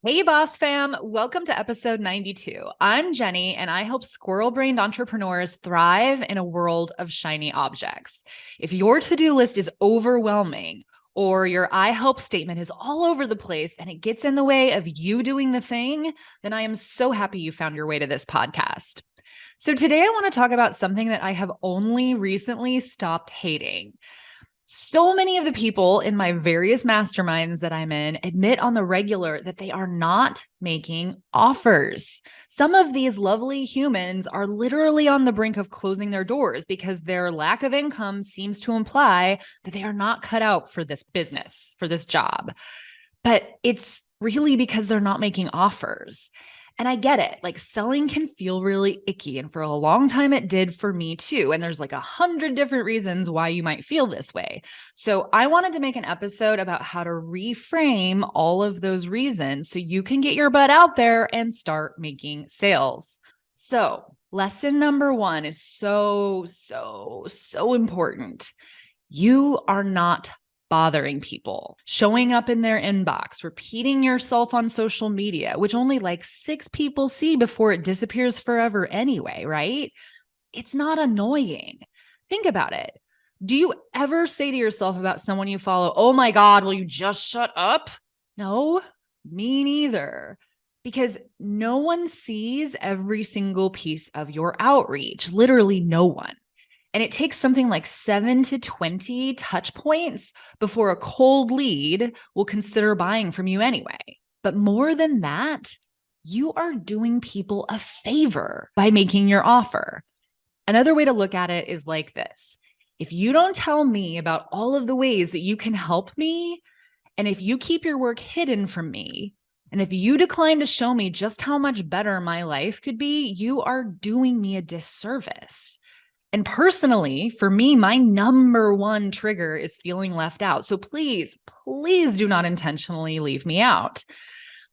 Hey, Boss Fam. Welcome to episode 92. I'm Jenny, and I help squirrel-brained entrepreneurs thrive in a world of shiny objects. If your to-do list is overwhelming or your I help statement is all over the place and it gets in the way of you doing the thing, then I am so happy you found your way to this podcast. So today I want to talk about something that I have only recently stopped hating. So many of the people in my various masterminds that I'm in admit on the regular that they are not making offers. Some of these lovely humans are literally on the brink of closing their doors because their lack of income seems to imply that they are not cut out for this business, for this job. But it's really because they're not making offers. And I get it. Like selling can feel really icky. And for a long time, it did for me too. And there's like 100 different reasons why you might feel this way. So I wanted to make an episode about how to reframe all of those reasons so you can get your butt out there and start making sales. So lesson number one is so important. You are not bothering people, showing up in their inbox, repeating yourself on social media, which only like 6 people see before it disappears forever anyway, right? It's not annoying. Think about it. Do you ever say to yourself about someone you follow, oh my God, will you just shut up? No, me neither. Because no one sees every single piece of your outreach, literally no one. And it takes something like 7 to 20 touch points before a cold lead will consider buying from you anyway. But more than that, you are doing people a favor by making your offer. Another way to look at it is like this. If you don't tell me about all of the ways that you can help me, and if you keep your work hidden from me, and if you decline to show me just how much better my life could be, you are doing me a disservice. And personally, for me, my number one trigger is feeling left out. So please do not intentionally leave me out.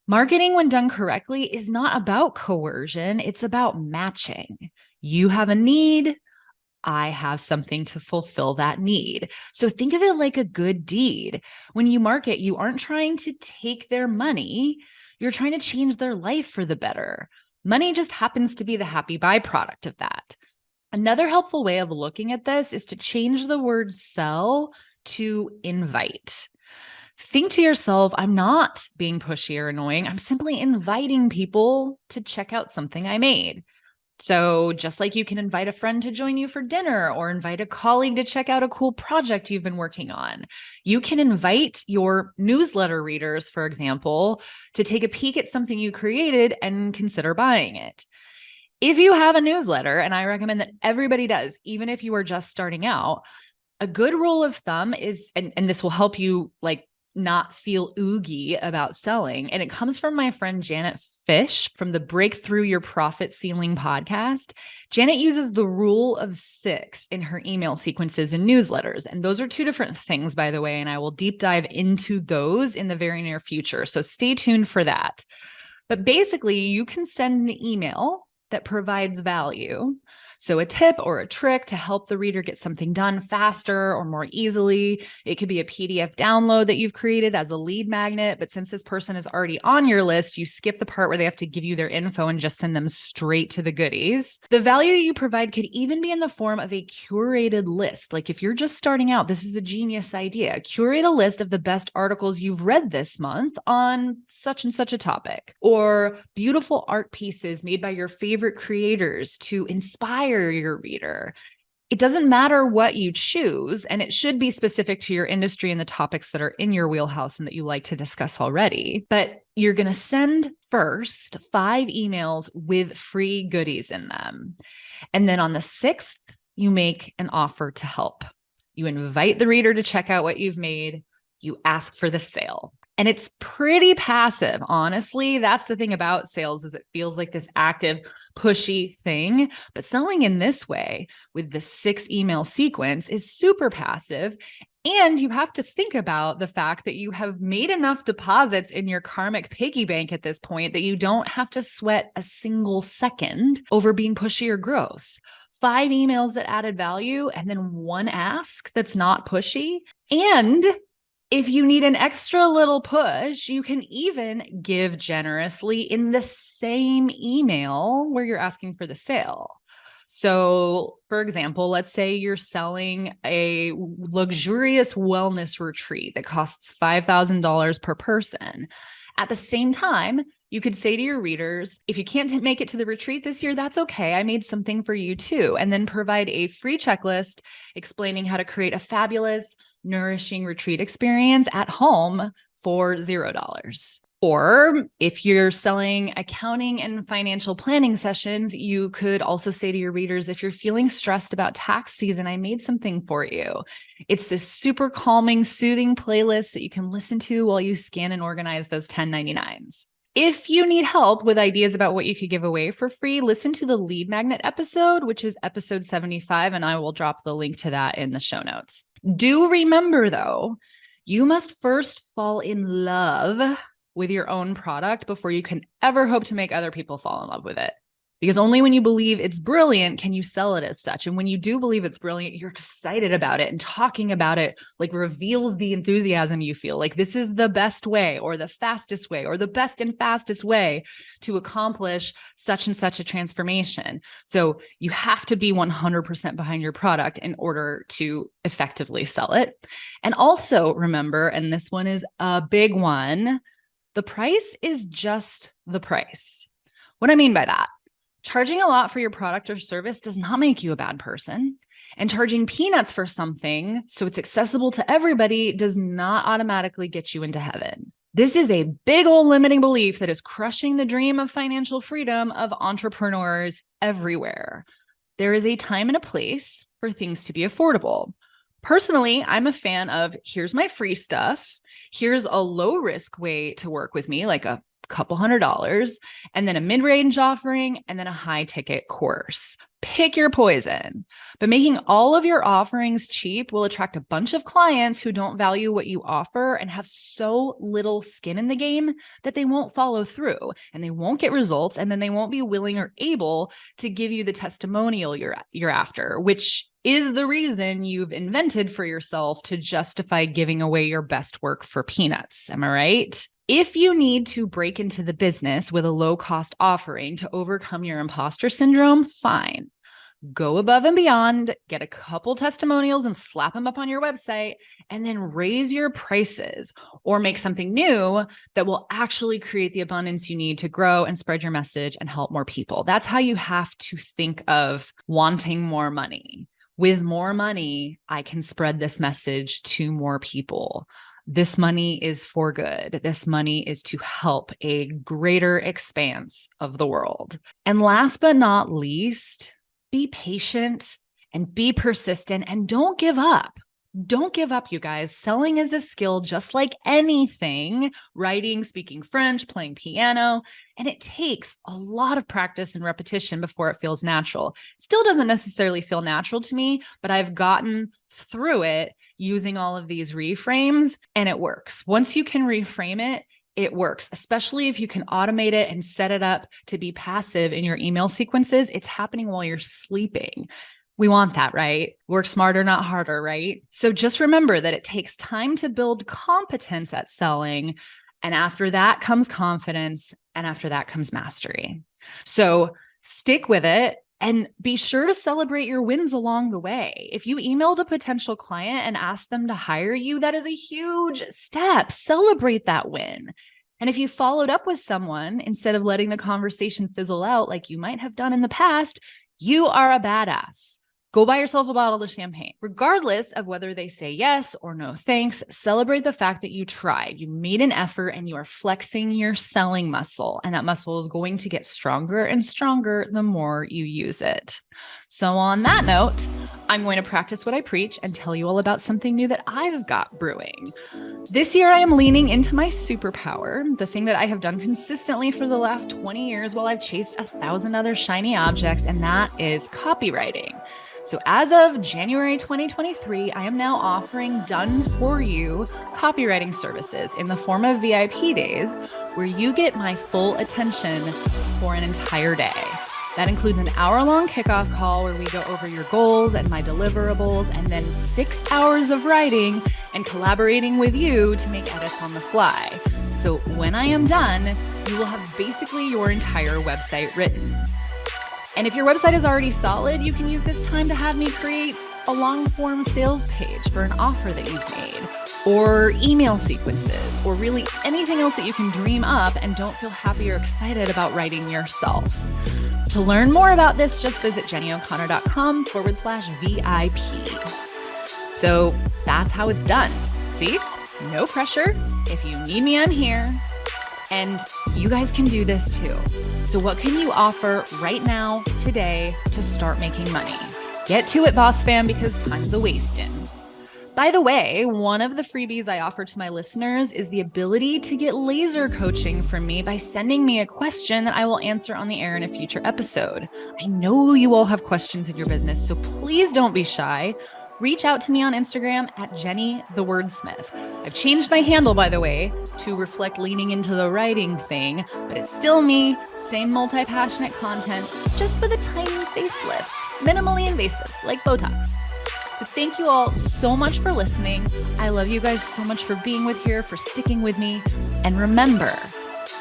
Marketing, when done correctly, is not about coercion. It's about matching. You have a need. I have something to fulfill that need. So think of it like a good deed. When you market, you aren't trying to take their money. You're trying to change their life for the better. Money just happens to be the happy byproduct of that. Another helpful way of looking at this is to change the word sell to invite. Think to yourself, I'm not being pushy or annoying. I'm simply inviting people to check out something I made. So just like you can invite a friend to join you for dinner or invite a colleague to check out a cool project you've been working on, you can invite your newsletter readers, for example, to take a peek at something you created and consider buying it. If you have a newsletter, and I recommend that everybody does, even if you are just starting out, a good rule of thumb is, and this will help you like not feel oogie about selling. And it comes from my friend Janet Fish from the Breakthrough Your Profit Ceiling podcast. Janet uses the rule of 6 in her email sequences and newsletters. And those are 2 different things, by the way, and I will deep dive into those in the very near future. So stay tuned for that. But basically, you can send an email that provides value. So a tip or a trick to help the reader get something done faster or more easily. It could be a PDF download that you've created as a lead magnet, but since this person is already on your list, you skip the part where they have to give you their info and just send them straight to the goodies. The value you provide could even be in the form of a curated list. Like if you're just starting out, this is a genius idea. Curate a list of the best articles you've read this month on such and such a topic, or beautiful art pieces made by your favorite creators to inspire your reader. It doesn't matter what you choose, and it should be specific to your industry and the topics that are in your wheelhouse and that you like to discuss already. But you're going to send first 5 emails with free goodies in them. And then on the 6th, you make an offer to help. You invite the reader to check out what you've made. You ask for the sale. And it's pretty passive, honestly. That's the thing about sales is it feels like this active, pushy thing. But selling in this way with the 6 email sequence is super passive. And you have to think about the fact that you have made enough deposits in your karmic piggy bank at this point that you don't have to sweat a single second over being pushy or gross. 5 emails that added value and then 1 ask that's not pushy. And If you need an extra little push, you can even give generously in the same email where you're asking for the sale. So, for example, let's say you're selling a luxurious wellness retreat that costs $5,000 per person. At the same time, you could say to your readers, if you can't make it to the retreat this year, that's okay. I made something for you too. And then provide a free checklist explaining how to create a fabulous, nourishing retreat experience at home for $0. Or if you're selling accounting and financial planning sessions, you could also say to your readers, if you're feeling stressed about tax season, I made something for you. It's this super calming, soothing playlist that you can listen to while you scan and organize those 1099s. If you need help with ideas about what you could give away for free, listen to the lead magnet episode, which is episode 75, and I will drop the link to that in the show notes. Do remember, though, you must first fall in love with your own product before you can ever hope to make other people fall in love with it. Because only when you believe it's brilliant can you sell it as such. And when you do believe it's brilliant, you're excited about it, and talking about it like reveals the enthusiasm you feel. Like this is the best way or the fastest way or the best and fastest way to accomplish such and such a transformation. So you have to be 100% behind your product in order to effectively sell it. And also remember, and this one is a big one, the price is just the price. What I mean by that, charging a lot for your product or service does not make you a bad person. And charging peanuts for something so it's accessible to everybody does not automatically get you into heaven. This is a big old limiting belief that is crushing the dream of financial freedom of entrepreneurs everywhere. There is a time and a place for things to be affordable. Personally, I'm a fan of here's my free stuff. Here's a low risk way to work with me, like a couple $100s, and then a mid-range offering, and then a high ticket course. Pick your poison. But making all of your offerings cheap will attract a bunch of clients who don't value what you offer and have so little skin in the game that they won't follow through and they won't get results, and then they won't be willing or able to give you the testimonial you're after, which is the reason you've invented for yourself to justify giving away your best work for peanuts. Am I right? If you need to break into the business with a low-cost offering to overcome your imposter syndrome, fine. Go above and beyond, get a couple testimonials and slap them up on your website, and then raise your prices or make something new that will actually create the abundance you need to grow and spread your message and help more people. That's how you have to think of wanting more money. With more money, I can spread this message to more people. This money is for good. This money is to help a greater expanse of the world. And last but not least, be patient and be persistent and don't give up. Don't give up, you guys. Selling is a skill just like anything, writing, speaking French, playing piano, and it takes a lot of practice and repetition before it feels natural. Still doesn't necessarily feel natural to me, but I've gotten through it using all of these reframes, and it works. Once you can reframe it, it works, especially if you can automate it and set it up to be passive in your email sequences. It's happening while you're sleeping. We want that, right? Work smarter, not harder, right? So just remember that it takes time to build competence at selling. And after that comes confidence. And after that comes mastery. So stick with it and be sure to celebrate your wins along the way. If you emailed a potential client and asked them to hire you, that is a huge step. Celebrate that win. And if you followed up with someone instead of letting the conversation fizzle out like you might have done in the past, you are a badass. Go buy yourself a bottle of champagne. Regardless of whether they say yes or no thanks, celebrate the fact that you tried. You made an effort and you are flexing your selling muscle. And that muscle is going to get stronger and stronger the more you use it. So on that note, I'm going to practice what I preach and tell you all about something new that I've got brewing. This year, I am leaning into my superpower, the thing that I have done consistently for the last 20 years while I've chased 1,000 other shiny objects, and that is copywriting. So as of January 2023, I am now offering done-for-you copywriting services in the form of VIP days where you get my full attention for an entire day. That includes an hour-long kickoff call where we go over your goals and my deliverables, and then 6 hours of writing and collaborating with you to make edits on the fly. So when I am done, you will have basically your entire website written. And if your website is already solid, you can use this time to have me create a long-form sales page for an offer that you've made, or email sequences, or really anything else that you can dream up and don't feel happy or excited about writing yourself. To learn more about this, just visit jennyo'connor.com/VIP. So that's how it's done. See? No pressure. If you need me, I'm here. And you guys can do this too. So what can you offer right now, today, to start making money? Get to it, boss fam, because time's a-wastin'. By the way, one of the freebies I offer to my listeners is the ability to get laser coaching from me by sending me a question that I will answer on the air in a future episode. I know you all have questions in your business, so please don't be shy. Reach out to me on Instagram at Jenny the Wordsmith. I've changed my handle, by the way, to reflect leaning into the writing thing, but it's still me, same multi-passionate content, just with a tiny facelift, minimally invasive, like Botox. So thank you all so much for listening. I love you guys so much for being here, for sticking with me. And remember,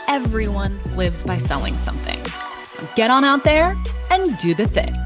everyone lives by selling something. Get on out there and do the thing.